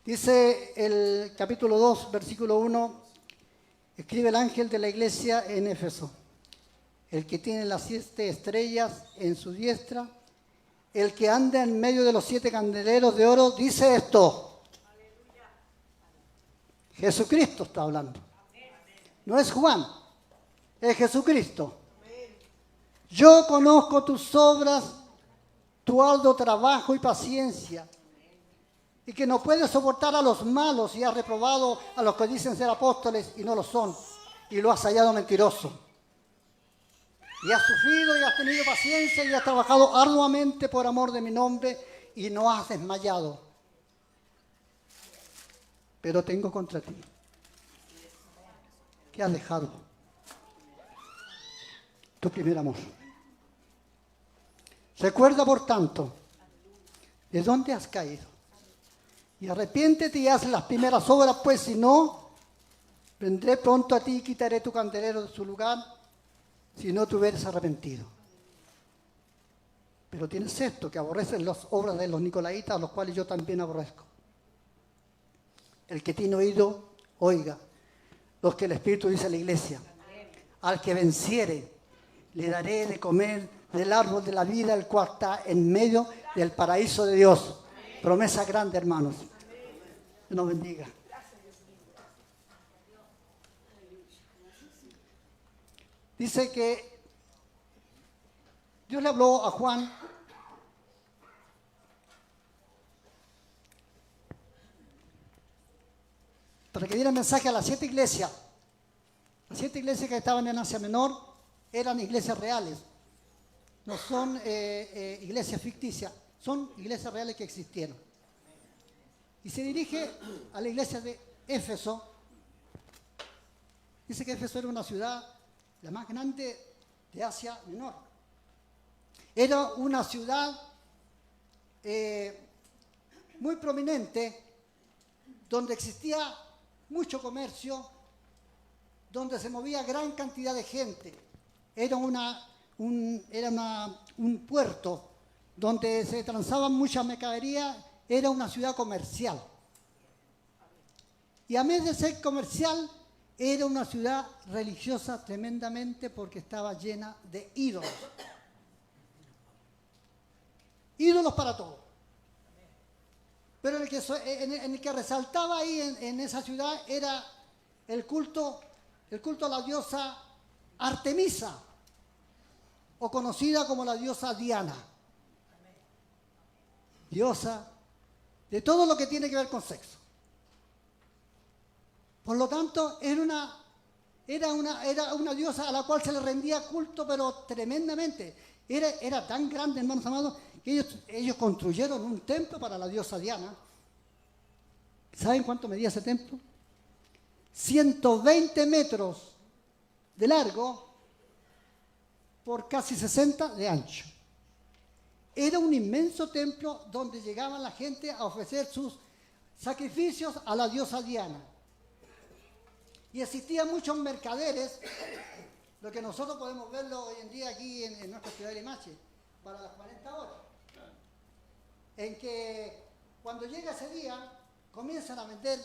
Dice el capítulo 2, versículo 1, escribe el ángel de la iglesia en Éfeso, el que tiene las 7 estrellas en su diestra, el que anda en medio de los 7 candeleros de oro, dice esto. Jesucristo está hablando. No es Juan, es Jesucristo. Yo conozco tus obras, tu arduo trabajo y paciencia, y que no puedes soportar a los malos y has reprobado a los que dicen ser apóstoles y no lo son, y lo has hallado mentiroso. Y has sufrido y has tenido paciencia y has trabajado arduamente por amor de mi nombre y no has desmayado. Pero tengo contra ti que has dejado tu primer amor. Recuerda, por tanto, de dónde has caído. Y arrepiéntete y haz las primeras obras, pues si no, vendré pronto a ti y quitaré tu candelero de su lugar, si no te hubieras arrepentido. Pero tienes esto, que aborreces las obras de los nicolaitas, a los cuales yo también aborrezco. El que tiene oído, oiga lo que el Espíritu dice a la iglesia. Al que venciere, le daré de comer del árbol de la vida, el cual está en medio del paraíso de Dios. Promesa grande, hermanos. Dios nos bendiga. Dice que Dios le habló a Juan para que diera mensaje a las 7 iglesias. Las 7 iglesias que estaban en Asia Menor eran iglesias reales. No son iglesias ficticias, son iglesias reales que existieron. Y se dirige a la iglesia de Éfeso. Dice que Éfeso era una ciudad la más grande de Asia Menor. Era una ciudad muy prominente, donde existía mucho comercio, donde se movía gran cantidad de gente. Era un puerto donde se transaban muchas mercaderías, era una ciudad comercial. Y a vez de ser comercial, era una ciudad religiosa tremendamente porque estaba llena de ídolos. Ídolos para todo. Pero en el que resaltaba ahí en esa ciudad era el culto a la diosa Artemisa, o conocida como la diosa Diana. Diosa de todo lo que tiene que ver con sexo. Por lo tanto, era una diosa a la cual se le rendía culto, pero tremendamente. Era tan grande, hermanos amados, que ellos construyeron un templo para la diosa Diana. ¿Saben cuánto medía ese templo? 120 metros de largo por casi 60 de ancho. Era un inmenso templo donde llegaba la gente a ofrecer sus sacrificios a la diosa Diana. Y existían muchos mercaderes, lo que nosotros podemos verlo hoy en día aquí en nuestra ciudad de Limache, para las 40 horas. En que cuando llega ese día, comienzan a vender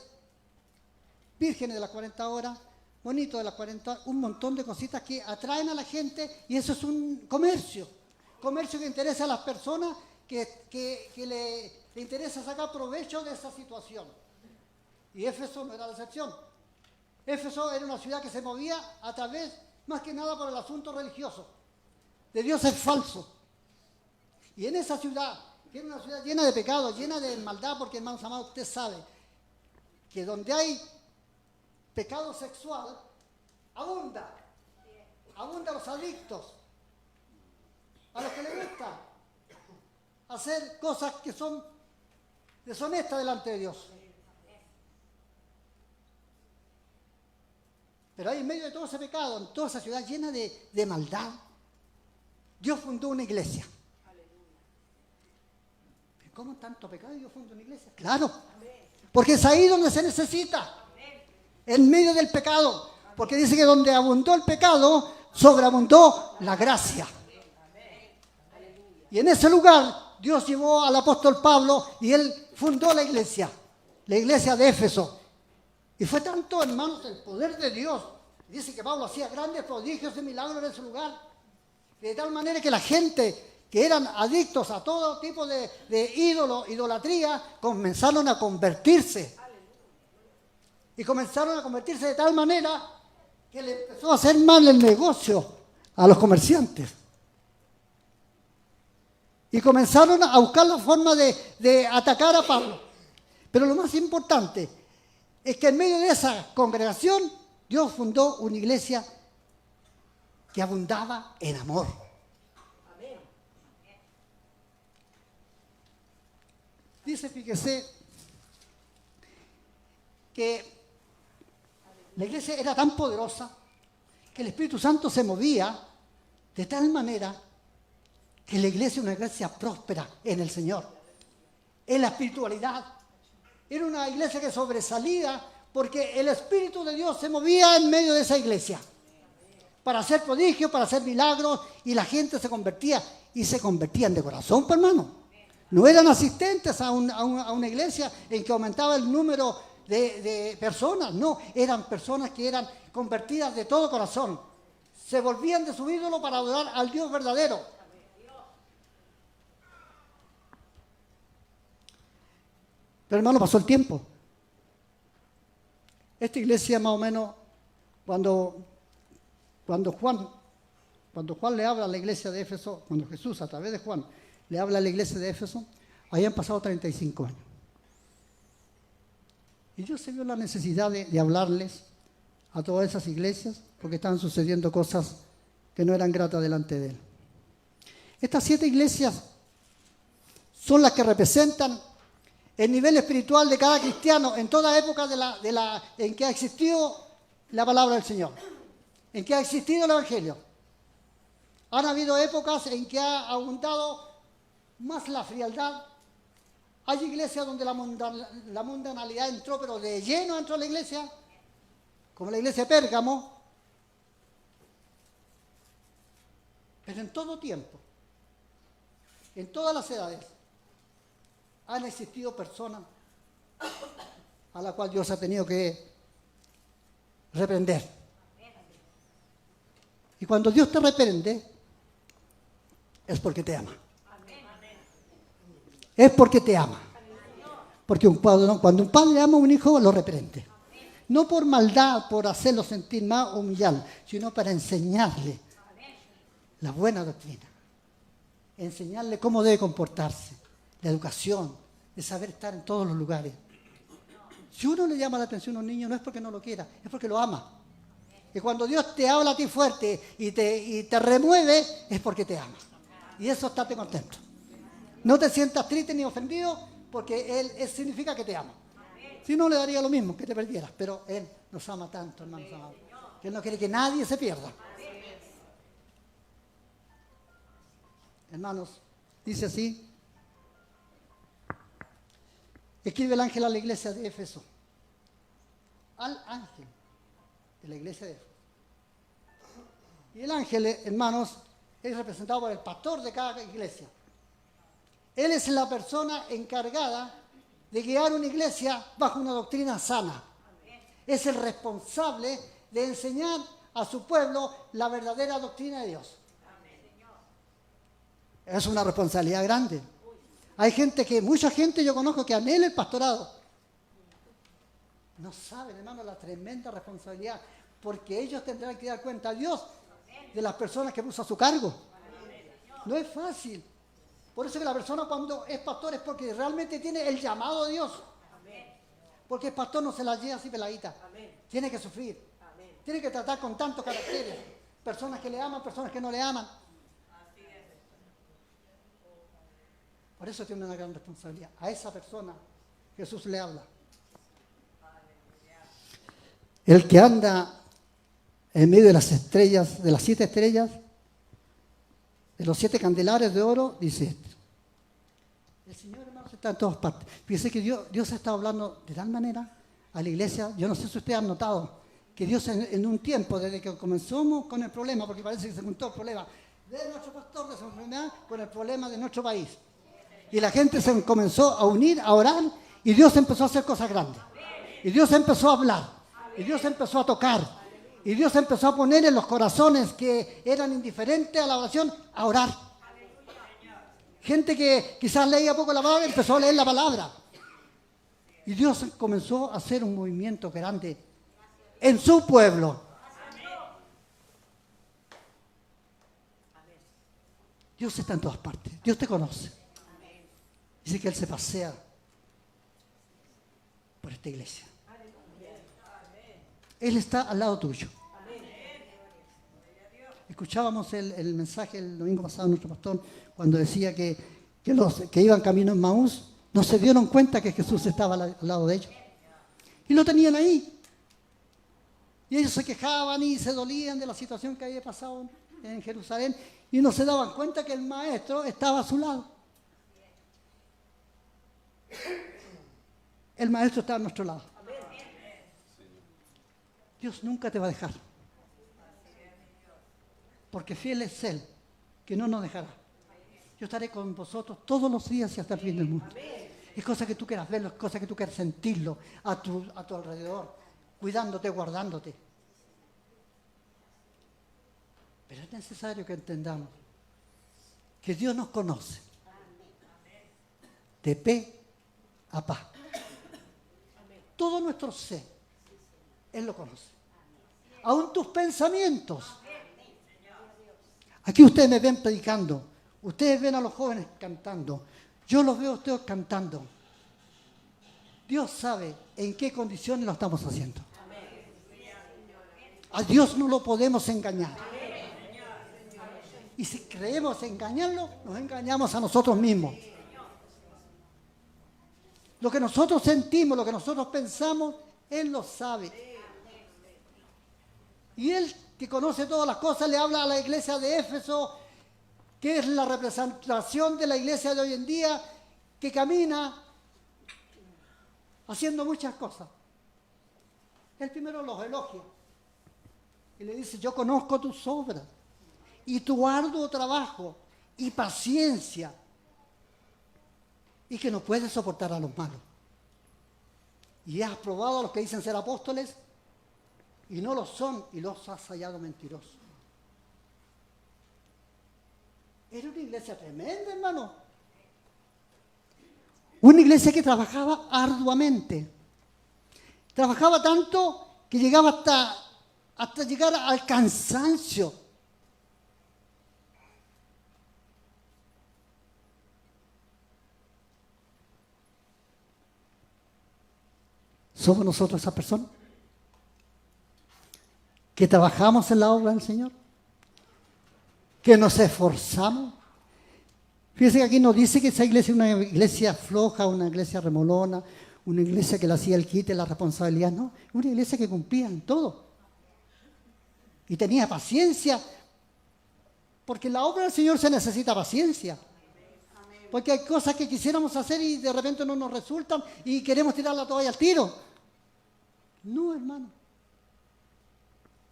vírgenes de las 40 horas, bonitos de las 40 horas, un montón de cositas que atraen a la gente, y eso es un comercio que interesa a las personas, que le interesa sacar provecho de esa situación. Y Éfeso no era la excepción. Éfeso era una ciudad que se movía a través, más que nada, por el asunto religioso, de dioses falsos. Y en esa ciudad, que era una ciudad llena de pecado, llena de maldad, porque, hermanos amados, usted sabe que donde hay pecado sexual, abunda los adictos, a los que les gusta hacer cosas que son deshonestas delante de Dios. Pero ahí, en medio de todo ese pecado, en toda esa ciudad llena de maldad, Dios fundó una iglesia. ¿Cómo tanto pecado y Dios fundó una iglesia? Claro, porque es ahí donde se necesita, en medio del pecado, porque dice que donde abundó el pecado, sobreabundó la gracia. Y en ese lugar Dios llevó al apóstol Pablo y él fundó la iglesia. la iglesia de Éfeso. Y fue tanto, hermanos, el poder de Dios. Dice que Pablo hacía grandes prodigios y milagros en ese lugar. De tal manera que la gente que eran adictos a todo tipo de idolatría, comenzaron a convertirse. Y comenzaron a convertirse de tal manera que le empezó a hacer mal el negocio a los comerciantes. Y comenzaron a buscar la forma de atacar a Pablo. Pero lo más importante es que en medio de esa congregación, Dios fundó una iglesia que abundaba en amor. Dice, fíjese, que la iglesia era tan poderosa que el Espíritu Santo se movía de tal manera que la iglesia era una iglesia próspera en el Señor, en la espiritualidad. Era una iglesia que sobresalía porque el Espíritu de Dios se movía en medio de esa iglesia para hacer prodigios, para hacer milagros, y la gente se convertía, y se convertían de corazón, pues, hermano. No eran asistentes a una iglesia en que aumentaba el número de personas, no, eran personas que eran convertidas de todo corazón. Se volvían de su ídolo para adorar al Dios verdadero. Pero, hermano, pasó el tiempo. Esta iglesia, más o menos, cuando Juan le habla a la iglesia de Éfeso, cuando Jesús a través de Juan le habla a la iglesia de Éfeso, habían pasado 35 años. Y Dios se vio la necesidad de hablarles a todas esas iglesias porque estaban sucediendo cosas que no eran gratas delante de Él. Estas 7 iglesias son las que representan el nivel espiritual de cada cristiano en toda época en que ha existido la palabra del Señor, en que ha existido el Evangelio. Han habido épocas en que ha abundado más la frialdad. Hay iglesias donde la mundanalidad entró, pero de lleno entró la iglesia, como la iglesia de Pérgamo. Pero en todo tiempo, en todas las edades, han existido personas a las cuales Dios ha tenido que reprender. Y cuando Dios te reprende, es porque te ama. Es porque te ama. Porque cuando un padre ama a un hijo, lo reprende. No por maldad, por hacerlo sentir mal o humillar, sino para enseñarle la buena doctrina. Enseñarle cómo debe comportarse, la educación, de saber estar en todos los lugares. Si uno le llama la atención a un niño, no es porque no lo quiera, es porque lo ama. Y cuando Dios te habla a ti fuerte y te remueve, es porque te ama. Y eso estate contento. No te sientas triste ni ofendido, porque Él significa que te ama. Si no, le daría lo mismo, que te perdieras. Pero Él nos ama tanto, hermanos amados, que Él no quiere que nadie se pierda. Hermanos, dice así. Escribe el ángel a la iglesia de Éfeso. Al ángel de la iglesia de Éfeso. Y el ángel, hermanos, es representado por el pastor de cada iglesia. Él es la persona encargada de guiar una iglesia bajo una doctrina sana. Es el responsable de enseñar a su pueblo la verdadera doctrina de Dios. Es una responsabilidad grande. Hay mucha gente yo conozco que anhela el pastorado. No saben, hermano, la tremenda responsabilidad, porque ellos tendrán que dar cuenta a Dios de las personas que puso a su cargo. No es fácil. Por eso que la persona cuando es pastor es porque realmente tiene el llamado de Dios. Porque el pastor no se la lleva así peladita. Tiene que sufrir. Tiene que tratar con tantos caracteres. Personas que le aman, personas que no le aman. Por eso tiene una gran responsabilidad. A esa persona Jesús le habla. El que anda en medio de las estrellas, de las 7 estrellas, de los 7 candelares de oro, dice esto. El Señor, hermanos, está en todas partes. Fíjense que Dios está hablando de tal manera a la iglesia. Yo no sé si ustedes han notado que Dios en un tiempo, desde que comenzamos con el problema, porque parece que se juntó el problema de nuestro pastor, de su enfermedad, con el problema de nuestro país. Y la gente se comenzó a unir, a orar, Y Dios empezó a hacer cosas grandes. Y Dios empezó a hablar. Y Dios empezó a tocar. Y Dios empezó a poner en los corazones que eran indiferentes a la oración, a orar. Gente que quizás leía poco la palabra, empezó a leer la palabra. Y Dios comenzó a hacer un movimiento grande en su pueblo. Dios está en todas partes. Dios te conoce. Dice que Él se pasea por esta iglesia. Él está al lado tuyo. Escuchábamos el mensaje el domingo pasado de nuestro pastor cuando decía que los que iban camino en Maús no se dieron cuenta que Jesús estaba al lado de ellos. Y lo tenían ahí. Y ellos se quejaban y se dolían de la situación que había pasado en Jerusalén y no se daban cuenta que el Maestro estaba a su lado. El Maestro está a nuestro lado. Dios nunca te va a dejar. Porque fiel es Él, que no nos dejará. Yo estaré con vosotros todos los días y hasta el fin del mundo. Es cosa que tú quieras verlo, es cosa que tú quieras sentirlo a tu alrededor, cuidándote, guardándote. Pero es necesario que entendamos que Dios nos conoce de pe a pa. Todo nuestro ser, Él lo conoce. Aún tus pensamientos. Aquí ustedes me ven predicando, ustedes ven a los jóvenes cantando, yo los veo a ustedes cantando. Dios sabe en qué condiciones lo estamos haciendo. A Dios no lo podemos engañar. Y si creemos engañarlo, nos engañamos a nosotros mismos. Lo que nosotros sentimos, lo que nosotros pensamos, Él lo sabe. Y Él, que conoce todas las cosas, le habla a la iglesia de Éfeso, que es la representación de la iglesia de hoy en día, que camina haciendo muchas cosas. Él primero los elogia y le dice: yo conozco tus obras y tu arduo trabajo y paciencia, y que no puedes soportar a los malos. Y has probado a los que dicen ser apóstoles y no lo son, y los has hallado mentirosos. Era una iglesia tremenda, hermano. Una iglesia que trabajaba arduamente. Trabajaba tanto que llegaba hasta llegar al cansancio. ¿Somos nosotros esa persona? ¿Que trabajamos en la obra del Señor? ¿Que nos esforzamos? Fíjense que aquí nos dice que esa iglesia es una iglesia floja, una iglesia remolona, una iglesia que le hacía el quite, la responsabilidad. No, una iglesia que cumplía en todo. Y tenía paciencia, porque en la obra del Señor se necesita paciencia. Porque hay cosas que quisiéramos hacer y de repente no nos resultan y queremos tirar la toalla al tiro. No, hermano.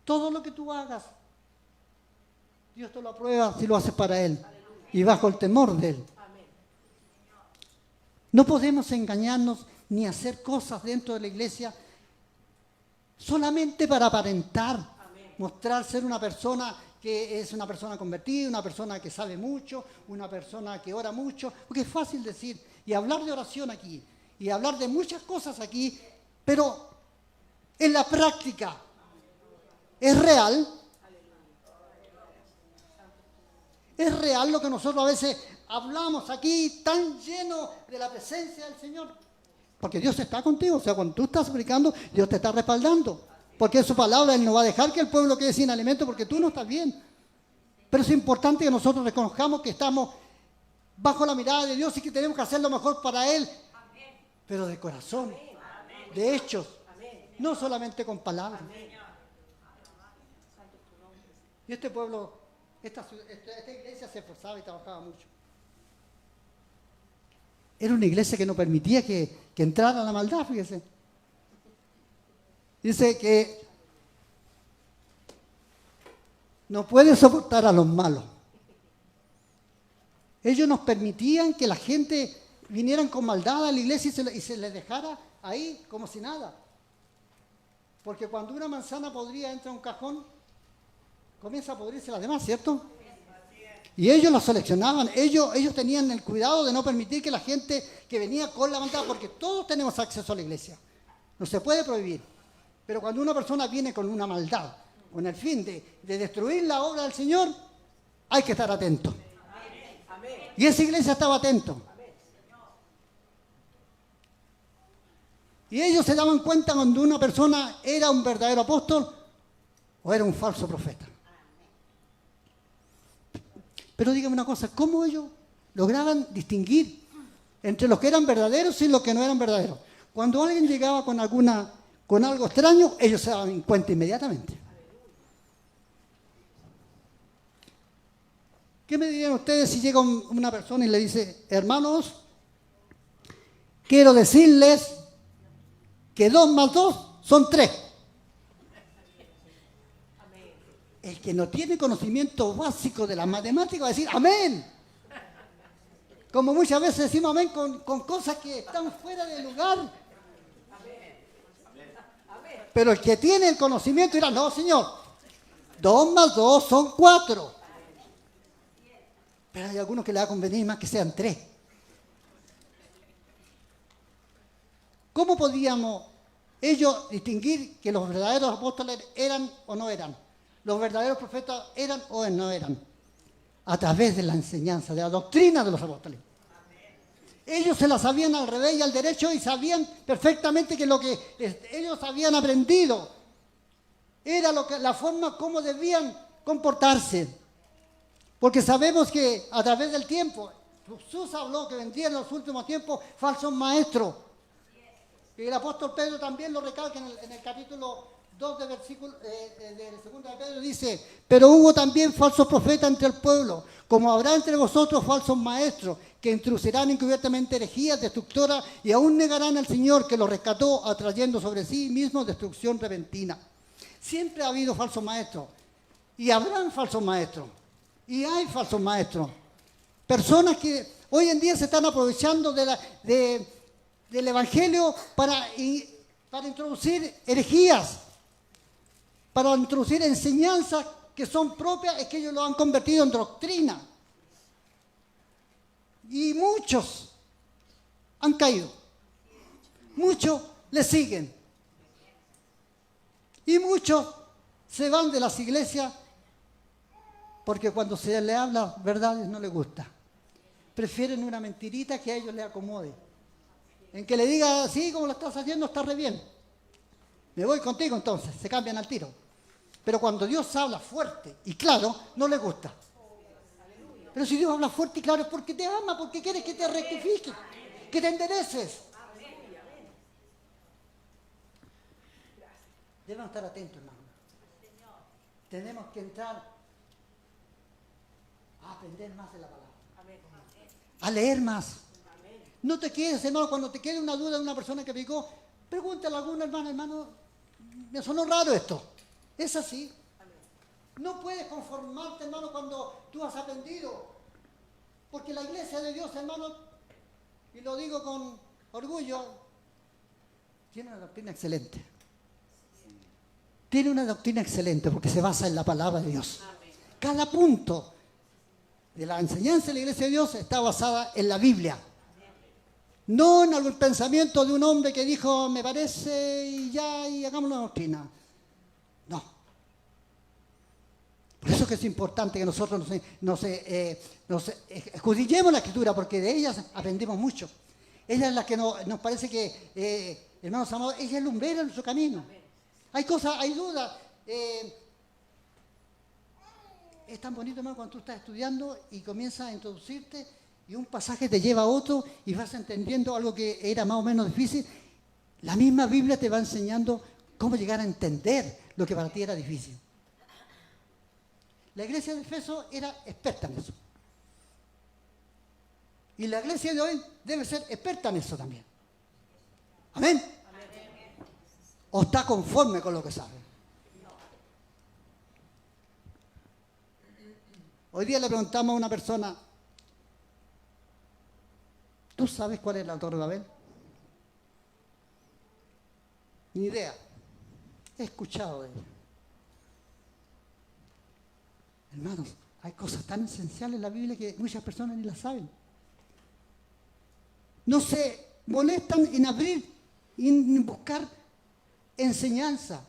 Todo lo que tú hagas, Dios te lo aprueba si lo haces para Él y bajo el temor de Él. No podemos engañarnos ni hacer cosas dentro de la iglesia solamente para aparentar, mostrar ser una persona que es una persona convertida, una persona que sabe mucho, una persona que ora mucho, porque es fácil decir y hablar de oración aquí y hablar de muchas cosas aquí, pero en la práctica ¿es real? ¿Es real lo que nosotros a veces hablamos aquí tan lleno de la presencia del Señor? Porque Dios está contigo, o sea, cuando tú estás predicando, Dios te está respaldando. Porque en su palabra Él no va a dejar que el pueblo quede sin alimento porque tú no estás bien. Pero es importante que nosotros reconozcamos que estamos bajo la mirada de Dios y que tenemos que hacer lo mejor para Él. Pero de corazón, de hechos, no solamente con palabras. Y este pueblo, esta iglesia se esforzaba y trabajaba mucho. Era una iglesia que no permitía que entrara la maldad, fíjese. Dice que no puede soportar a los malos. Ellos nos permitían que la gente vinieran con maldad a la iglesia y se les dejara ahí como si nada. Porque cuando una manzana podrida entra a un cajón, comienza a podrirse las demás, ¿cierto? Y ellos la seleccionaban, ellos tenían el cuidado de no permitir que la gente que venía con la maldad, porque todos tenemos acceso a la iglesia, no se puede prohibir. Pero cuando una persona viene con una maldad, con el fin de destruir la obra del Señor, hay que estar atento. Y esa iglesia estaba atento. Y ellos se daban cuenta cuando una persona era un verdadero apóstol o era un falso profeta. Pero dígame una cosa, ¿cómo ellos lograban distinguir entre los que eran verdaderos y los que no eran verdaderos? Cuando alguien llegaba con algo extraño, ellos se daban cuenta inmediatamente. ¿Qué me dirían ustedes si llega una persona y le dice, hermanos, quiero decirles que 2 más 2 son 3? El que no tiene conocimiento básico de la matemática va a decir amén. Como muchas veces decimos amén con cosas que están fuera de lugar. Pero el que tiene el conocimiento dirá, no señor, 2 más 2 son 4. Pero hay algunos que le va a convenir más que sean 3. ¿Cómo podíamos ellos distinguir que los verdaderos apóstoles eran o no eran? ¿Los verdaderos profetas eran o no eran? A través de la enseñanza, de la doctrina de los apóstoles. Ellos se la sabían al revés y al derecho y sabían perfectamente que lo que ellos habían aprendido era la forma como debían comportarse. Porque sabemos que a través del tiempo, Jesús habló que vendrían en los últimos tiempos falsos maestros. Y el apóstol Pedro también lo recalca en el capítulo 2 del versículo del segundo de Pedro, dice, pero hubo también falsos profetas entre el pueblo, como habrá entre vosotros falsos maestros, que introducirán encubiertamente herejías destructoras y aún negarán al Señor que los rescató, atrayendo sobre sí mismo destrucción repentina. Siempre ha habido falsos maestros y habrán falsos maestros y hay falsos maestros. Personas que hoy en día se están aprovechando del Evangelio para introducir herejías, para introducir enseñanzas que son propias, es que ellos lo han convertido en doctrina. Y muchos han caído. Muchos le siguen. Y muchos se van de las iglesias porque cuando se les habla verdades no les gusta. Prefieren una mentirita que a ellos les acomode. En que le diga, sí, como lo estás haciendo, está re bien. Me voy contigo entonces, se cambian al tiro. Pero cuando Dios habla fuerte y claro, no le gusta. Pero si Dios habla fuerte y claro es porque te ama, porque quiere que te rectifique, que te endereces. Debemos estar atentos, hermano. Tenemos que entrar a aprender más de la palabra. A leer más. No te quedes, hermano, cuando te quede una duda de una persona que predicó, pregúntale a algún hermano, me sonó raro esto. Es así. No puedes conformarte, hermano, cuando tú has aprendido. Porque la iglesia de Dios, hermano, y lo digo con orgullo, tiene una doctrina excelente. Tiene una doctrina excelente porque se basa en la palabra de Dios. Cada punto de la enseñanza de la iglesia de Dios está basada en la Biblia. No en algún pensamiento de un hombre que dijo, me parece, y ya, y hagamos una doctrina. No. Por eso que es importante que nosotros nos escudriñemos la Escritura, porque de ellas aprendemos mucho. Ella es la que nos parece que, hermanos amados, ella es lumbrera en nuestro camino. Hay cosas, hay dudas. Es tan bonito, hermano, cuando tú estás estudiando y comienzas a introducirte y un pasaje te lleva a otro y vas entendiendo algo que era más o menos difícil. La misma Biblia te va enseñando cómo llegar a entender lo que para ti era difícil. La iglesia de Efeso era experta en eso. Y la iglesia de hoy debe ser experta en eso también. Amén. ¿O está conforme con lo que sabe? Hoy día le preguntamos a una persona, ¿Tú sabes cuál es la Torre de Babel? Ni idea. He escuchado de ella. Hermanos, hay cosas tan esenciales en la Biblia que muchas personas ni las saben. No se molestan en abrir y en buscar enseñanza.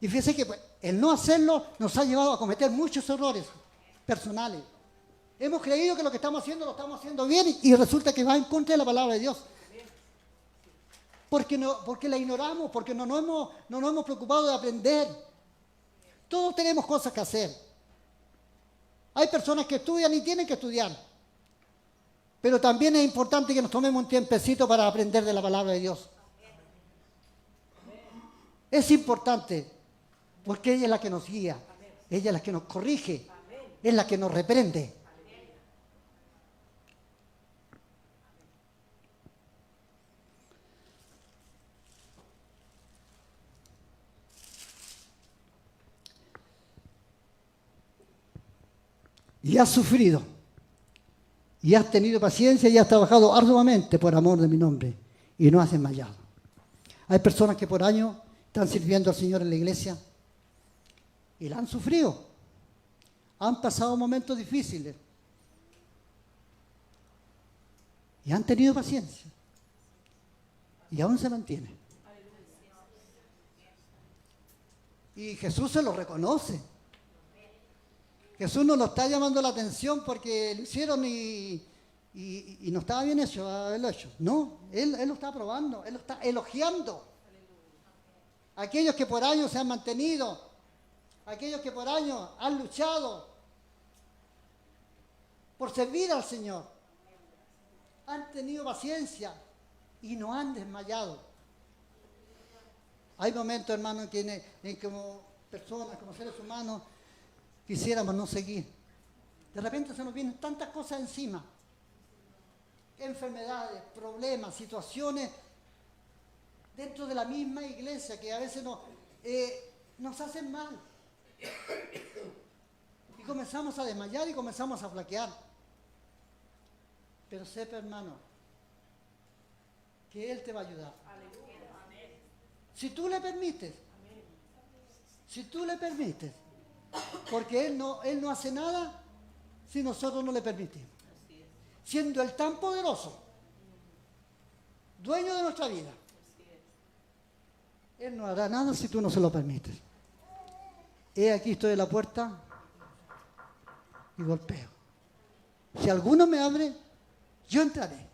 Y fíjense que el no hacerlo nos ha llevado a cometer muchos errores personales. Hemos creído que lo que estamos haciendo lo estamos haciendo bien y resulta que va en contra de la palabra de Dios. Porque la ignoramos, porque no nos hemos preocupado de aprender. Todos tenemos cosas que hacer. Hay personas que estudian y tienen que estudiar. Pero también es importante que nos tomemos un tiempecito para aprender de la palabra de Dios. Es importante, porque ella es la que nos guía, ella es la que nos corrige, es la que nos reprende. Y has sufrido, y has tenido paciencia, y has trabajado arduamente por amor de mi nombre, y no has desmayado. Hay personas que por años están sirviendo al Señor en la iglesia, y la han sufrido. Han pasado momentos difíciles, y han tenido paciencia, y aún se mantiene. Y Jesús se lo reconoce. Jesús no lo está llamando la atención porque lo hicieron y no estaba bien hecho haberlo hecho. No, Él lo está aprobando, Él lo está elogiando. Aquellos que por años se han mantenido, aquellos que por años han luchado por servir al Señor, han tenido paciencia y no han desmayado. Hay momentos, hermanos, en que como personas, como seres humanos, quisiéramos no seguir. De repente se nos vienen tantas cosas encima. Enfermedades, problemas, situaciones dentro de la misma iglesia que a veces nos hacen mal. Y comenzamos a desmayar y comenzamos a flaquear. Pero sepa, hermano, que Él te va a ayudar. Si tú le permites. Si tú le permites. Porque Él no hace nada si nosotros no le permitimos. Siendo Él tan poderoso, dueño de nuestra vida, Él no hará nada si tú no se lo permites. He aquí estoy en la puerta y golpeo. Si alguno me abre, yo entraré.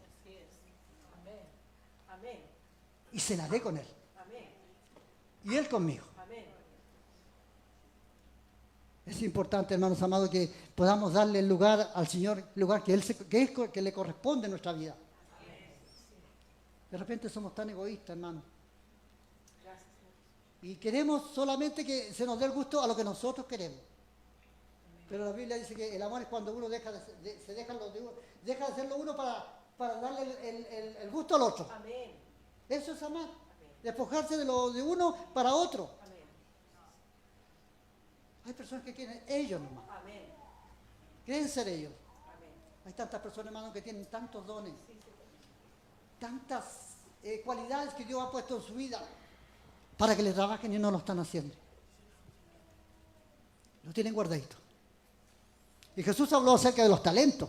Y cenaré con Él. Y Él conmigo. Es importante, hermanos amados, que podamos darle el lugar al Señor, el lugar que le corresponde en nuestra vida. De repente somos tan egoístas, hermanos. Y queremos solamente que se nos dé el gusto a lo que nosotros queremos. Pero la Biblia dice que el amor es cuando uno deja de hacerlo uno para darle el gusto al otro. Eso es amar. Despojarse de lo de uno para otro. Hay personas que quieren ellos nomás. Quieren ser ellos. Hay tantas personas, hermanos, que tienen tantos dones, tantas cualidades que Dios ha puesto en su vida para que le trabajen y no lo están haciendo. Lo tienen guardadito. Y Jesús habló acerca de los talentos.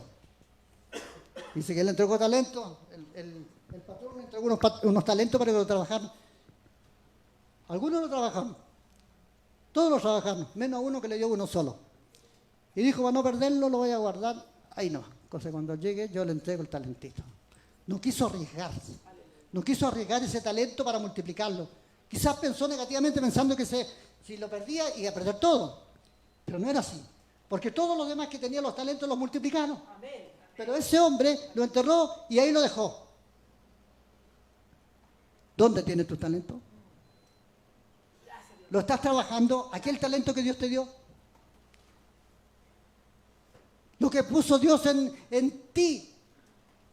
Dice que Él entregó talentos, el patrón le entregó unos talentos para que lo trabajaran. Algunos lo trabajaron. Todos los trabajamos, menos uno que le dio uno solo. Y dijo, para no perderlo, lo voy a guardar. Ahí no. Entonces, cuando llegue, yo le entrego el talentito. No quiso arriesgarse. No quiso arriesgar ese talento para multiplicarlo. Quizás pensó negativamente pensando que si lo perdía iba a perder todo. Pero no era así. Porque todos los demás que tenían los talentos los multiplicaron. Pero ese hombre lo enterró y ahí lo dejó. ¿Dónde tienes tu talento? ¿Lo estás trabajando? ¿Aquel talento que Dios te dio? Lo que puso Dios en ti,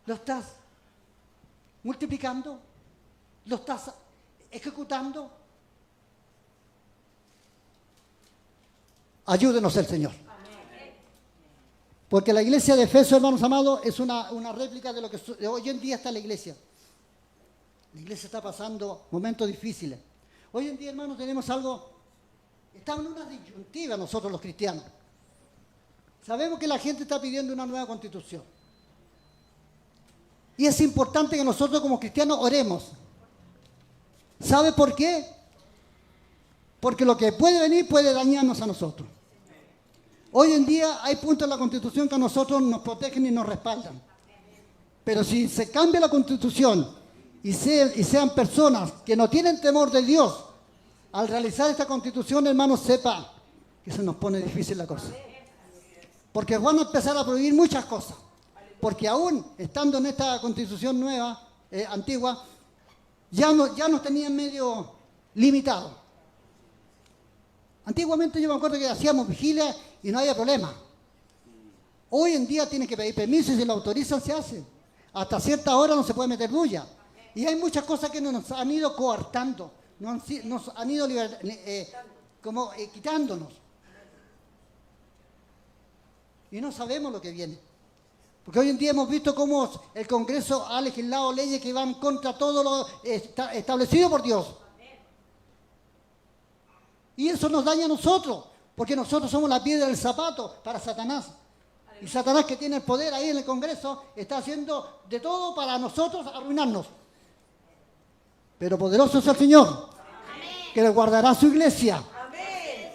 ¿lo estás multiplicando? ¿Lo estás ejecutando? Ayúdenos el Señor. Porque la iglesia de Efeso, hermanos amados, es una réplica de lo que hoy en día está la iglesia. La iglesia está pasando momentos difíciles. Hoy en día, hermanos, tenemos algo, estamos en una disyuntiva nosotros los cristianos. Sabemos que la gente está pidiendo una nueva constitución. Y es importante que nosotros como cristianos oremos. ¿Sabe por qué? Porque lo que puede venir puede dañarnos a nosotros. Hoy en día hay puntos en la Constitución que a nosotros nos protegen y nos respaldan. Pero si se cambia la Constitución y sean personas que no tienen temor de Dios, al realizar esta Constitución, hermanos, sepa que se nos pone difícil la cosa. Porque van a empezar a prohibir muchas cosas. Porque aún estando en esta Constitución nueva, antigua, ya nos tenían medio limitados. Antiguamente yo me acuerdo que hacíamos vigilia y no había problema. Hoy en día tienen que pedir permiso y si lo autorizan se hace. Hasta cierta hora no se puede meter bulla. Y hay muchas cosas que nos han ido coartando, nos han ido quitándonos. Y no sabemos lo que viene. Porque hoy en día hemos visto cómo el Congreso ha legislado leyes que van contra todo lo establecido por Dios. Y eso nos daña a nosotros, porque nosotros somos la piedra del zapato para Satanás. Y Satanás, que tiene el poder ahí en el Congreso, está haciendo de todo para nosotros arruinarnos. Pero poderoso es el Señor, que le guardará su iglesia.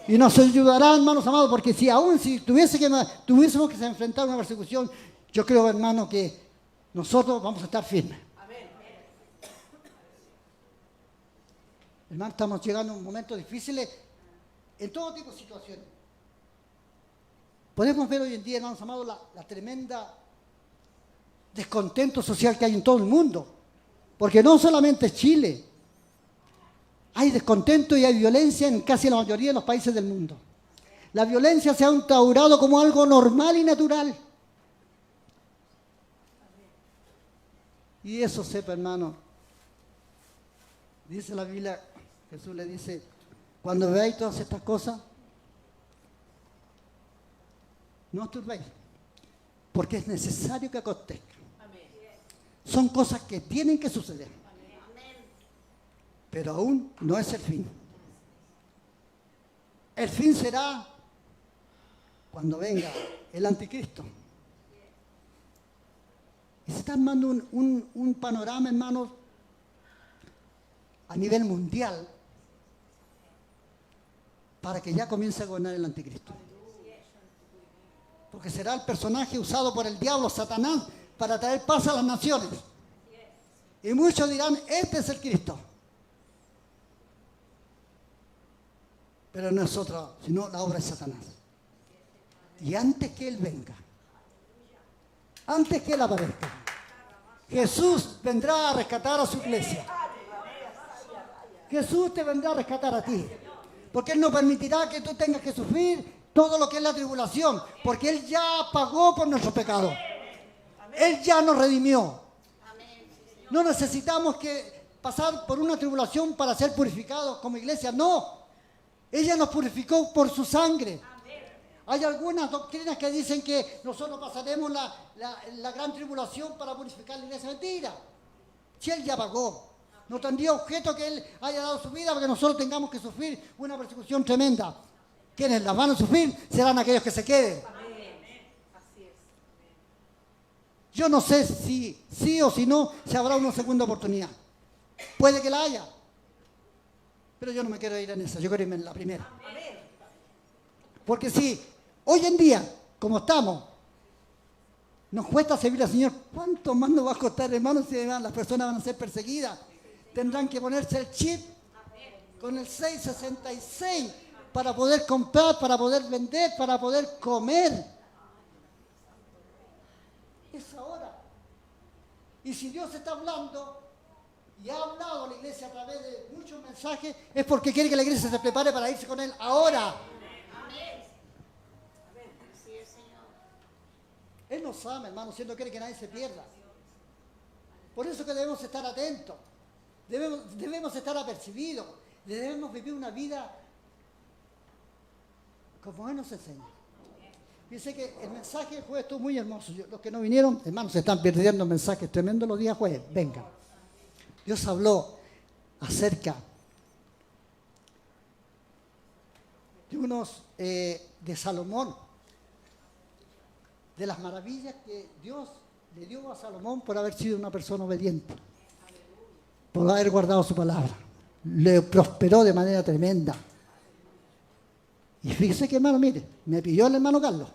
Y nos ayudará, hermanos amados, porque si tuviésemos que enfrentar una persecución, yo creo, hermano, que nosotros vamos a estar firmes. Hermano, estamos llegando a un momento difícil en todo tipo de situaciones. Podemos ver hoy en día, hermanos amados, la tremenda descontento social que hay en todo el mundo. Porque no solamente Chile. Hay descontento y hay violencia en casi la mayoría de los países del mundo. La violencia se ha instaurado como algo normal y natural. Y eso sepa, hermano. Dice la Biblia, Jesús le dice, cuando veáis todas estas cosas, no os turbéis, porque es necesario que acontezcan. Son cosas que tienen que suceder. Pero aún no es el fin. El fin será cuando venga el anticristo. Y se está armando un panorama, hermanos, a nivel mundial, para que ya comience a gobernar el anticristo. Porque será el personaje usado por el diablo, Satanás, para traer paz a las naciones. Y muchos dirán, este es el Cristo. Pero no es otro, sino la obra de Satanás. Y antes que Él venga, antes que Él aparezca, Jesús vendrá a rescatar a su iglesia. Jesús te vendrá a rescatar a ti. Porque Él no permitirá que tú tengas que sufrir todo lo que es la tribulación. Porque Él ya pagó por nuestros pecados. Él ya nos redimió. No necesitamos que pasar por una tribulación para ser purificados como iglesia. No. Ella nos purificó por su sangre. Hay algunas doctrinas que dicen que nosotros pasaremos la gran tribulación para purificar la iglesia. Mentira. Si Él ya pagó. No tendría objeto que Él haya dado su vida para que nosotros tengamos que sufrir una persecución tremenda. Quienes la van a sufrir serán aquellos que se queden. Yo no sé si sí o si no se habrá una segunda oportunidad. Puede que la haya. Pero yo no me quiero ir en esa, yo quiero irme en la primera. Porque si hoy en día, como estamos, nos cuesta servir al Señor, ¿cuánto más nos va a costar, hermanos, si las personas van a ser perseguidas? Tendrán que ponerse el chip con el 666 para poder comprar, para poder vender, para poder comer. Es ahora. Y si Dios está hablando y ha hablado a la iglesia a través de muchos mensajes, es porque quiere que la iglesia se prepare para irse con Él ahora. Él nos ama, hermanos, si no quiere que nadie se pierda. Por eso que debemos estar atentos, debemos estar apercibidos, debemos vivir una vida como Él nos enseña. Dice que el mensaje del jueves estuvo muy hermoso. Los que no vinieron, hermanos, se están perdiendo mensajes tremendos los días jueves. Vengan. Dios habló acerca de Salomón, de las maravillas que Dios le dio a Salomón por haber sido una persona obediente, por haber guardado su palabra. Le prosperó de manera tremenda. Y fíjese que, hermano, mire, me pidió el hermano Carlos.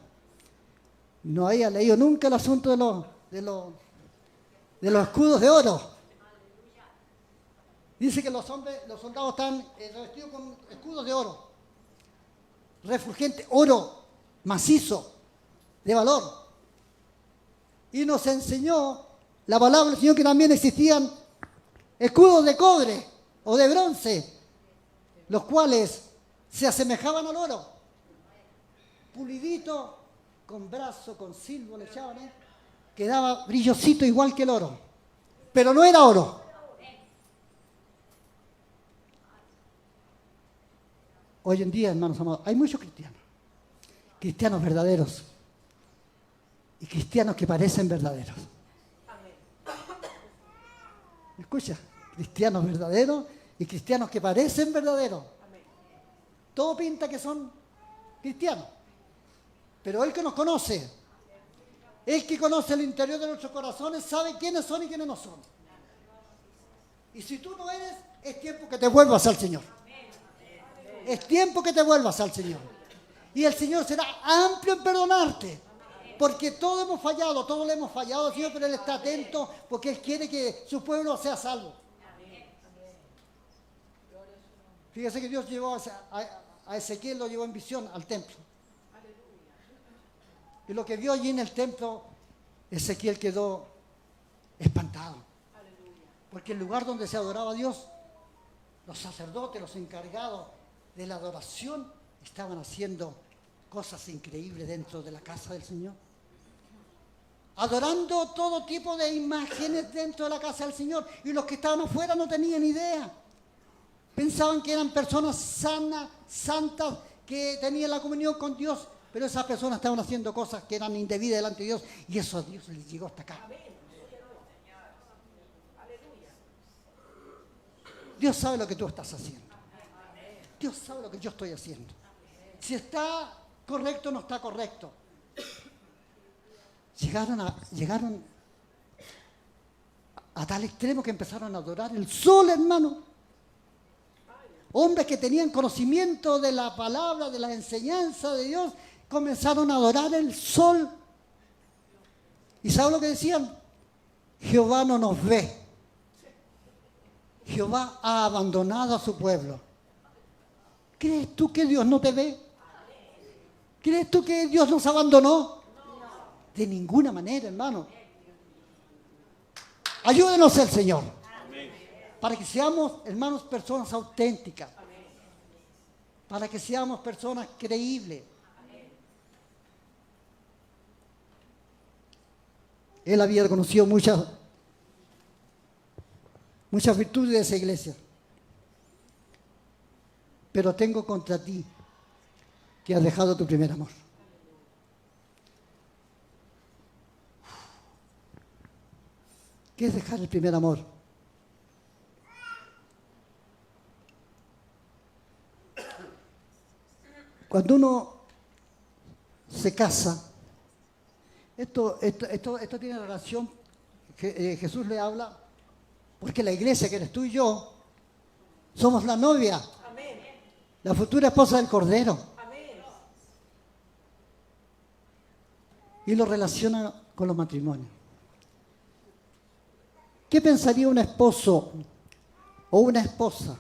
No había leído nunca el asunto de los escudos de oro. Dice que los soldados están revestidos con escudos de oro, refulgente, oro macizo, de valor. Y nos enseñó la palabra del Señor que también existían escudos de cobre o de bronce, los cuales se asemejaban al oro, pulidito, con brazo, con silbo le echaban, quedaba brillosito igual que el oro, pero no era oro. Hoy en día, hermanos amados, hay muchos cristianos verdaderos y cristianos que parecen verdaderos. ¿Me escucha? Cristianos verdaderos y cristianos que parecen verdaderos. Todo pinta que son cristianos, pero el que nos conoce, el que conoce el interior de nuestros corazones, sabe quiénes son y quiénes no son. Y si tú no eres, es tiempo que te vuelvas al Señor. Es tiempo que te vuelvas al Señor. Y el Señor será amplio en perdonarte. Porque todos hemos fallado, todos le hemos fallado al Señor, pero Él está atento porque Él quiere que su pueblo sea salvo. Fíjese que Dios llevó a Ezequiel, lo llevó en visión al templo. Y lo que vio allí en el templo, Ezequiel quedó espantado. Porque el lugar donde se adoraba a Dios, los sacerdotes, los encargados de la adoración, estaban haciendo cosas increíbles dentro de la casa del Señor. Adorando todo tipo de imágenes dentro de la casa del Señor. Y los que estaban afuera no tenían idea. Pensaban que eran personas sanas, santas, que tenían la comunión con Dios. Pero esas personas estaban haciendo cosas que eran indebidas delante de Dios. Y eso a Dios les llegó hasta acá. Dios sabe lo que tú estás haciendo. Dios sabe lo que yo estoy haciendo. Si está correcto o no está correcto. Llegaron a tal extremo que empezaron a adorar el sol, hermano. Hombres que tenían conocimiento de la palabra, de la enseñanza de Dios, comenzaron a adorar el sol. ¿Y saben lo que decían? Jehová no nos ve. Jehová ha abandonado a su pueblo. ¿Crees tú que Dios no te ve? ¿Crees tú que Dios nos abandonó? De ninguna manera, hermano. Ayúdenos el Señor. Para que seamos, hermanos, personas auténticas. Para que seamos personas creíbles. Él había conocido muchas virtudes de esa iglesia. Pero tengo contra ti que has dejado tu primer amor. ¿Qué es dejar el primer amor? Cuando uno se casa, esto tiene relación, Jesús le habla, porque la iglesia que eres tú y yo, somos la novia, la futura esposa del Cordero. Y lo relaciona con los matrimonios. ¿Qué pensaría un esposo o una esposa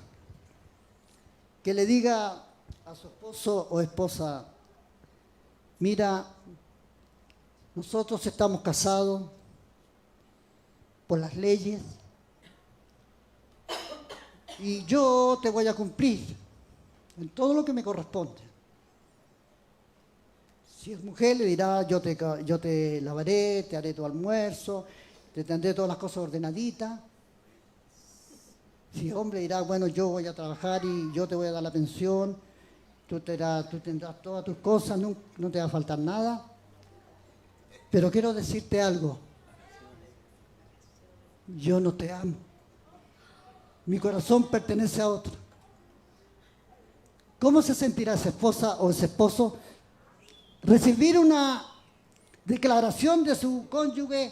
que le diga a su esposo o esposa, mira, nosotros estamos casados por las leyes y yo te voy a cumplir en todo lo que me corresponde? Si es mujer, le dirá, yo te lavaré, te haré tu almuerzo, te tendré todas las cosas ordenaditas. Si es hombre, dirá, bueno, yo voy a trabajar y yo te voy a dar la pensión tú tendrás todas tus cosas, no te va a faltar nada. Pero quiero decirte algo. Yo no te amo. Mi corazón pertenece a otro. ¿Cómo se sentirá esa esposa o ese esposo recibir una declaración de su cónyuge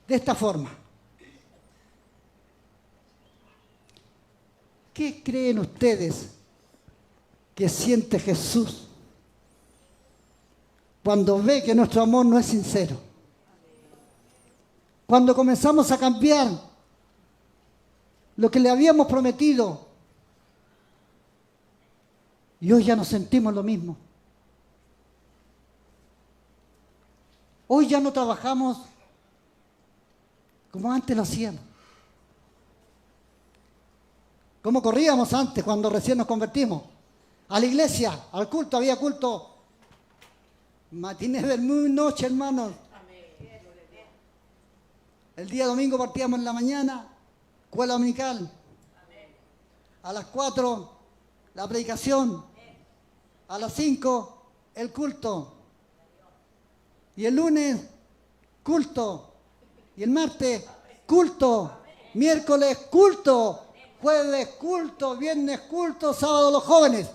de esta forma? ¿Qué creen ustedes que siente Jesús cuando ve que nuestro amor no es sincero? Cuando comenzamos a cambiar lo que le habíamos prometido y hoy ya no sentimos lo mismo. Hoy ya no trabajamos como antes lo hacíamos. Como corríamos antes cuando recién nos convertimos. A la iglesia, al culto, había culto. Matiné, vermú, noche, hermanos. El día domingo partíamos en la mañana, escuela dominical. A las 4, la predicación. A las 5, el culto. Y el lunes, culto. Y el martes, culto. Miércoles, culto. Jueves, culto. Viernes, culto. Sábado, los jóvenes.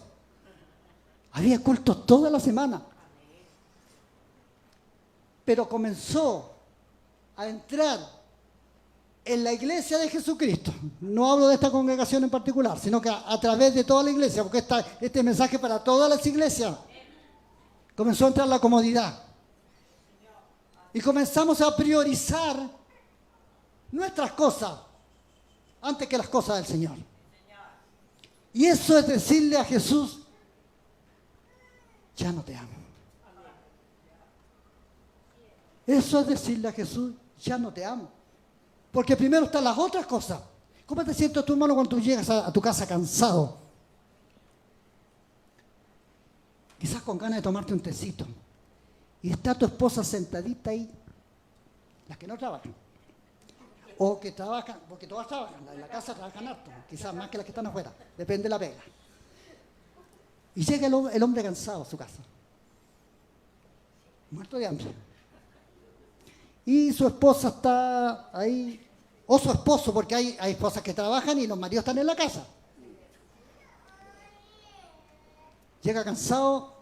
Había cultos toda la semana. Pero comenzó a entrar en la iglesia de Jesucristo. No hablo de esta congregación en particular, sino que a través de toda la iglesia, porque este mensaje para todas las iglesias. Comenzó a entrar la comodidad. Y comenzamos a priorizar nuestras cosas antes que las cosas del Señor. Y eso es decirle a Jesús, ya no te amo. Eso es decirle a Jesús, ya no te amo. Porque primero están las otras cosas. ¿Cómo te sientes tú, hermano, cuando tú llegas a tu casa cansado? Quizás con ganas de tomarte un tecito. Y está tu esposa sentadita ahí, las que no trabajan. O que trabajan, porque todas trabajan, en la casa trabajan harto, quizás más que las que están afuera, depende de la pega. Y llega el hombre cansado a su casa, muerto de hambre. Y su esposa está ahí, o su esposo, porque hay esposas que trabajan y los maridos están en la casa. Llega cansado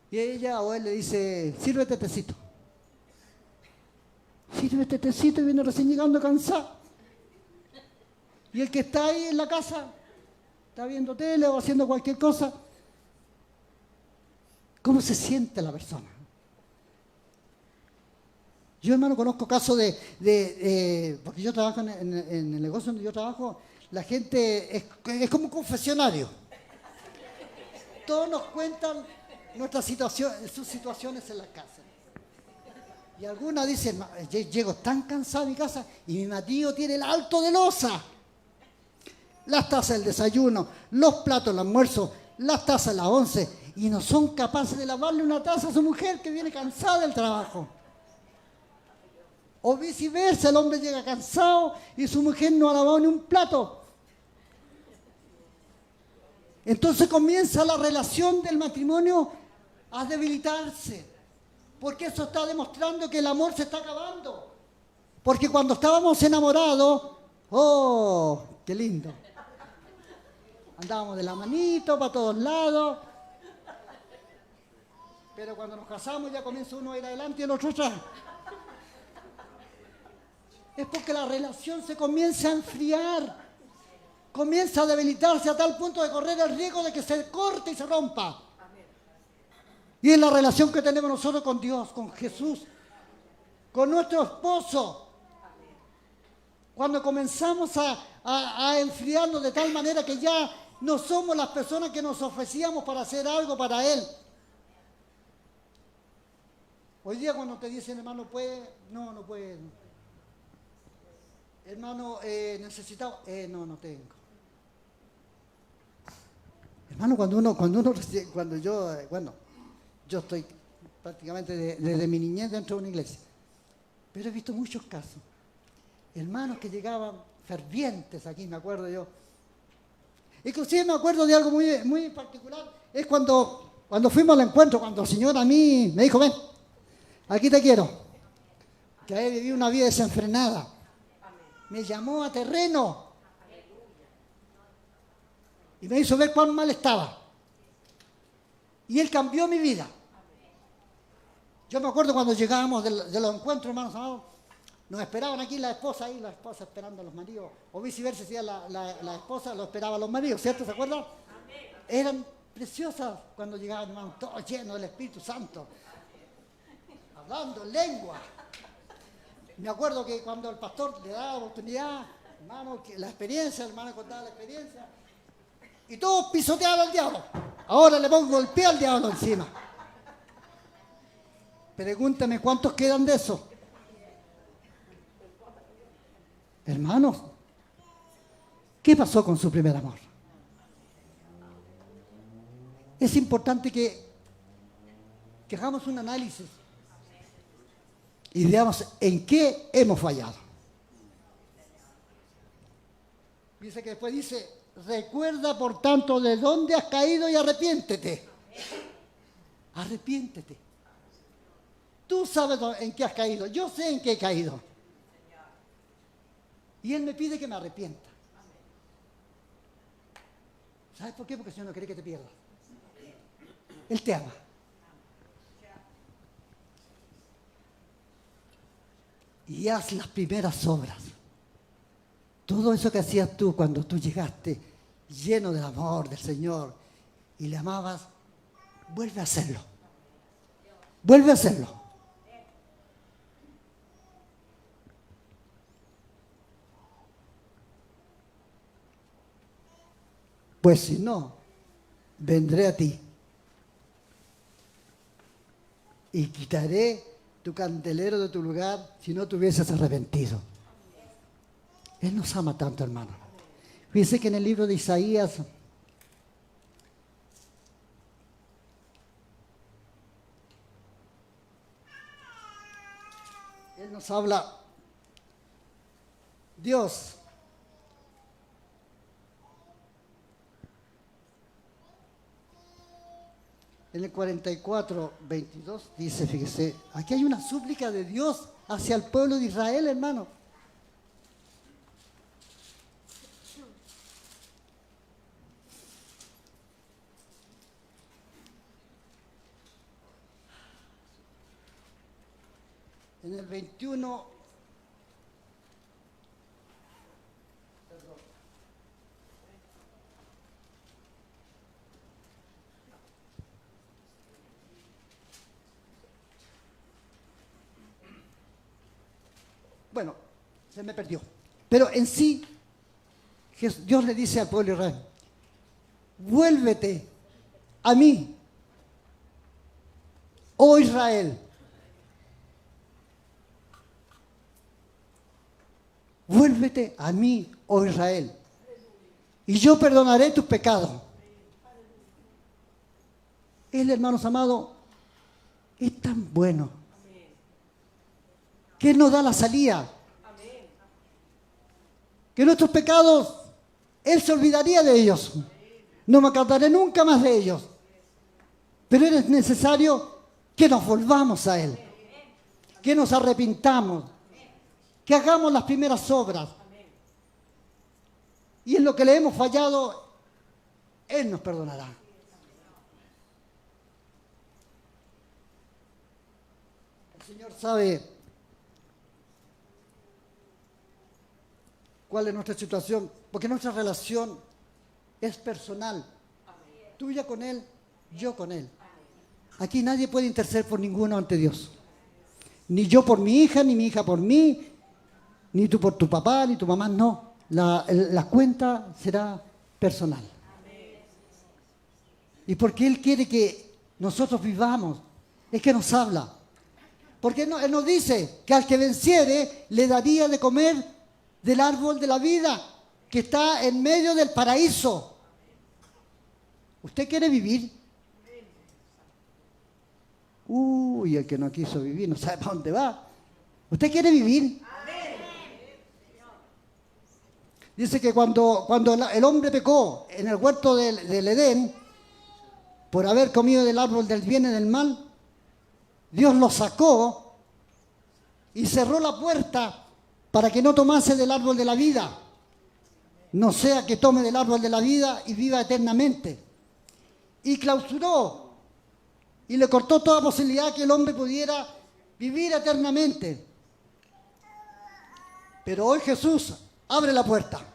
y ella o él le dice, sírvete tecito. Sírvete tecito y viene recién llegando cansado. Y el que está ahí en la casa, está viendo tele o haciendo cualquier cosa, ¿cómo se siente la persona? Yo, hermano, conozco casos porque yo trabajo en el negocio donde yo trabajo, la gente es como un confesionario. Todos nos cuentan sus situaciones en las casas. Y algunas dicen, llego tan cansado a mi casa y mi marido tiene el alto de loza. Las tazas del desayuno, los platos del almuerzo, las tazas de las 11. Y no son capaces de lavarle una taza a su mujer que viene cansada del trabajo. O viceversa, el hombre llega cansado y su mujer no ha lavado ni un plato. Entonces comienza la relación del matrimonio a debilitarse. Porque eso está demostrando que el amor se está acabando. Porque cuando estábamos enamorados, ¡oh, qué lindo! Andábamos de la manito para todos lados. Pero cuando nos casamos ya comienza uno a ir adelante y el otro atrás. Es porque la relación se comienza a enfriar. Comienza a debilitarse a tal punto de correr el riesgo de que se corte y se rompa. Y es la relación que tenemos nosotros con Dios, con Jesús, con nuestro esposo. Cuando comenzamos a enfriarnos de tal manera que ya no somos las personas que nos ofrecíamos para hacer algo para Él. Hoy día cuando te dicen, hermano, ¿puede? No, no puede. Hermano, necesitamos. No tengo. Hermano, yo estoy prácticamente desde mi niñez dentro de una iglesia, pero he visto muchos casos. Hermanos que llegaban fervientes aquí, me acuerdo yo. Inclusive me acuerdo de algo muy, muy particular. Es cuando fuimos al encuentro, cuando el Señor a mí me dijo, ven, aquí te quiero. Que he vivido una vida desenfrenada. Me llamó a terreno. Y me hizo ver cuán mal estaba. Y Él cambió mi vida. Yo me acuerdo cuando llegábamos de los encuentros, hermanos amados, nos esperaban aquí la esposa esperando a los maridos. O viceversa, si la esposa lo esperaba a los maridos, ¿cierto? ¿Se acuerdan? Eran preciosas cuando llegaban, hermanos, todos llenos del Espíritu Santo. Hablando en lengua. Me acuerdo que cuando el pastor le daba oportunidad, hermano, que la experiencia, el hermano contaba la experiencia, y todos pisoteaban al diablo. Ahora le pongo el pie al diablo encima. Pregúntame cuántos quedan de eso. Hermanos, ¿qué pasó con su primer amor? Es importante que hagamos un análisis y veamos en qué hemos fallado. Dice que después dice, recuerda por tanto de dónde has caído y arrepiéntete. Arrepiéntete. Tú sabes en qué has caído, yo sé en qué he caído. Y Él me pide que me arrepienta. ¿Sabes por qué? Porque el Señor no quiere que te pierdas. Él te ama. Y haz las primeras obras. Todo eso que hacías tú cuando tú llegaste lleno del amor del Señor y le amabas, vuelve a hacerlo. Vuelve a hacerlo. Pues si no, vendré a ti y quitaré tu candelero de tu lugar si no te hubieses arrepentido. Él nos ama tanto, hermano. Fíjense que en el libro de Isaías, Él nos habla, Dios, en el 44, 22, dice, fíjese, aquí hay una súplica de Dios hacia el pueblo de Israel, hermano. En el 21, bueno, se me perdió. Pero en sí, Dios le dice al pueblo de Israel, vuélvete a mí, oh Israel. Vuélvete a mí, oh Israel, y yo perdonaré tus pecados. Él, hermanos amados, es tan bueno que Él nos da la salida. Que nuestros pecados, Él se olvidaría de ellos. No me acordaré nunca más de ellos. Pero es necesario que nos volvamos a Él. Que nos arrepintamos. Que hagamos las primeras obras. Y en lo que le hemos fallado, Él nos perdonará. El Señor sabe cuál es nuestra situación, porque nuestra relación es personal. Tuya con Él, yo con Él. Aquí nadie puede interceder por ninguno ante Dios. Ni yo por mi hija, ni mi hija por mí, ni tú por tu papá, ni tu mamá, no. La cuenta será personal. Y porque Él quiere que nosotros vivamos, es que nos habla. Porque Él nos dice que al que venciere le daría de comer del árbol de la vida que está en medio del paraíso. ¿Usted quiere vivir? Uy, el que no quiso vivir no sabe para dónde va. ¿Usted quiere vivir? Dice que cuando el hombre pecó en el huerto del Edén, por haber comido del árbol del bien y del mal, Dios lo sacó y cerró la puerta para que no tomase del árbol de la vida. No sea que tome del árbol de la vida y viva eternamente. Y clausuró y le cortó toda posibilidad que el hombre pudiera vivir eternamente. Pero hoy Jesús abre la puerta.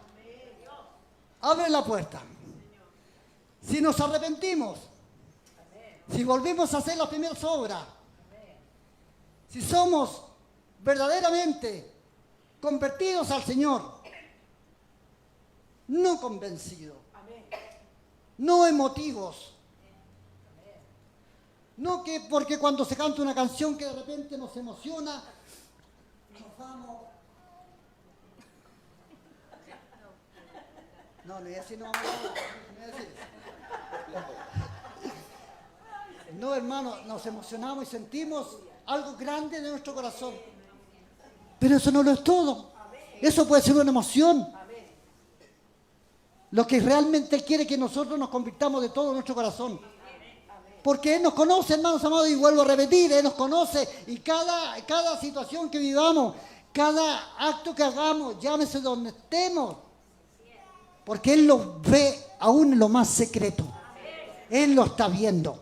Abre la puerta. Si nos arrepentimos, si volvemos a hacer las primeras obras, si somos verdaderamente convertidos al Señor, no convencidos, no emotivos, no que porque cuando se canta una canción que de repente nos emociona, nos vamos. No, no es así, no vamos a decir eso. No, hermano, nos emocionamos y sentimos algo grande de nuestro corazón. Pero eso no lo es todo. Eso puede ser una emoción. Lo que realmente Él quiere que nosotros nos convirtamos de todo nuestro corazón. Porque Él nos conoce, hermanos amados, y vuelvo a repetir, Él nos conoce. Y cada situación que vivamos, cada acto que hagamos, llámese donde estemos, porque Él lo ve aún en lo más secreto. Él lo está viendo.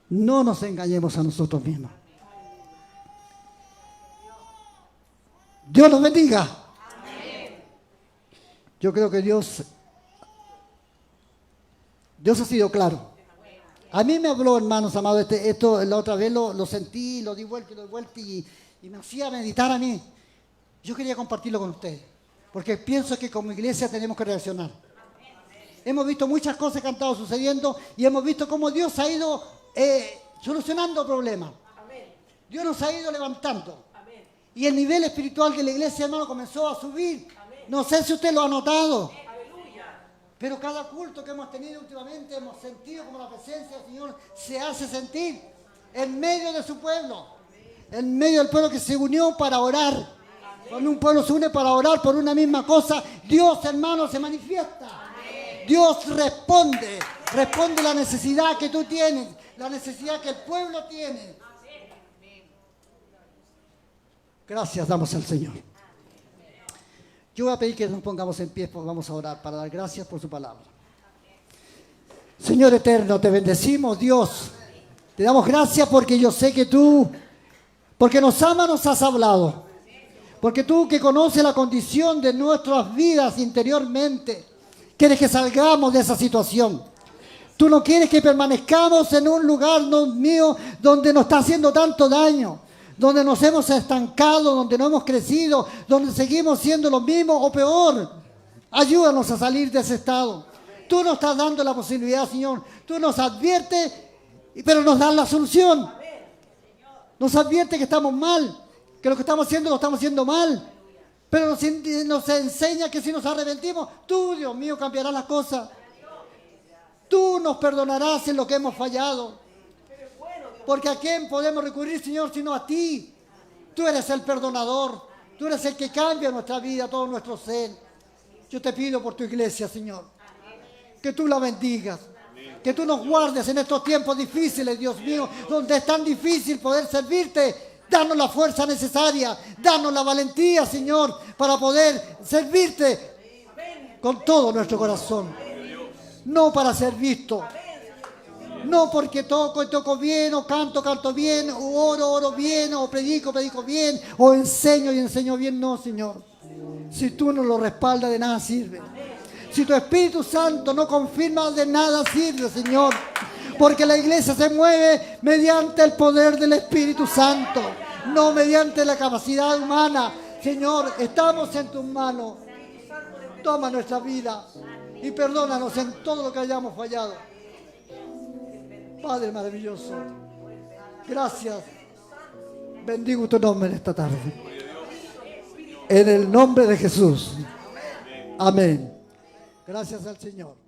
No nos engañemos a nosotros mismos. Dios nos bendiga. Yo creo que Dios ha sido claro. A mí me habló, hermanos amados, esto la otra vez lo sentí, lo di vuelta y lo di vuelta y me hacía meditar a mí. Yo quería compartirlo con ustedes, porque pienso que como iglesia tenemos que reaccionar. Hemos visto muchas cosas que han estado sucediendo y hemos visto cómo Dios ha ido solucionando problemas. Dios nos ha ido levantando. Y el nivel espiritual de la iglesia, hermano, comenzó a subir. No sé si usted lo ha notado. Pero cada culto que hemos tenido últimamente hemos sentido como la presencia del Señor se hace sentir en medio de su pueblo. En medio del pueblo que se unió para orar. Cuando un pueblo se une para orar por una misma cosa, Dios, hermano, se manifiesta. Dios responde la necesidad que tú tienes, la necesidad que el pueblo tiene. Gracias damos al Señor. Yo voy a pedir que nos pongamos en pie, pues vamos a orar para dar gracias por su palabra. Señor eterno, te bendecimos, Dios. Te damos gracias porque yo sé que tú, porque nos amas, nos has hablado. Porque tú que conoces la condición de nuestras vidas interiormente, quieres que salgamos de esa situación. Tú no quieres que permanezcamos en un lugar, Dios mío, donde nos está haciendo tanto daño, donde nos hemos estancado, donde no hemos crecido, donde seguimos siendo lo mismo o peor. Ayúdanos a salir de ese estado. Tú nos estás dando la posibilidad, Señor. Tú nos adviertes, pero nos das la solución. Nos advierte que estamos mal, que lo que estamos haciendo lo estamos haciendo mal. Pero nos enseña que si nos arrepentimos, tú, Dios mío, cambiarás las cosas. Tú nos perdonarás en lo que hemos fallado. Porque ¿a quién podemos recurrir, Señor, sino a ti? Tú eres el perdonador. Tú eres el que cambia nuestra vida, todo nuestro ser. Yo te pido por tu iglesia, Señor, que tú la bendigas. Que tú nos guardes en estos tiempos difíciles, Dios mío, donde es tan difícil poder servirte. Danos la fuerza necesaria, danos la valentía, Señor, para poder servirte con todo nuestro corazón. No para ser visto, no porque toco bien, o canto bien, o oro bien, o predico bien, o enseño bien. No, Señor. Si tú no lo respaldas, de nada sirve. Si tu Espíritu Santo no confirma, de nada sirve, Señor. Porque la iglesia se mueve mediante el poder del Espíritu Santo, no mediante la capacidad humana. Señor, estamos en tus manos. Toma nuestra vida y perdónanos en todo lo que hayamos fallado. Padre maravilloso, gracias. Bendigo tu nombre en esta tarde. En el nombre de Jesús. Amén. Gracias al Señor.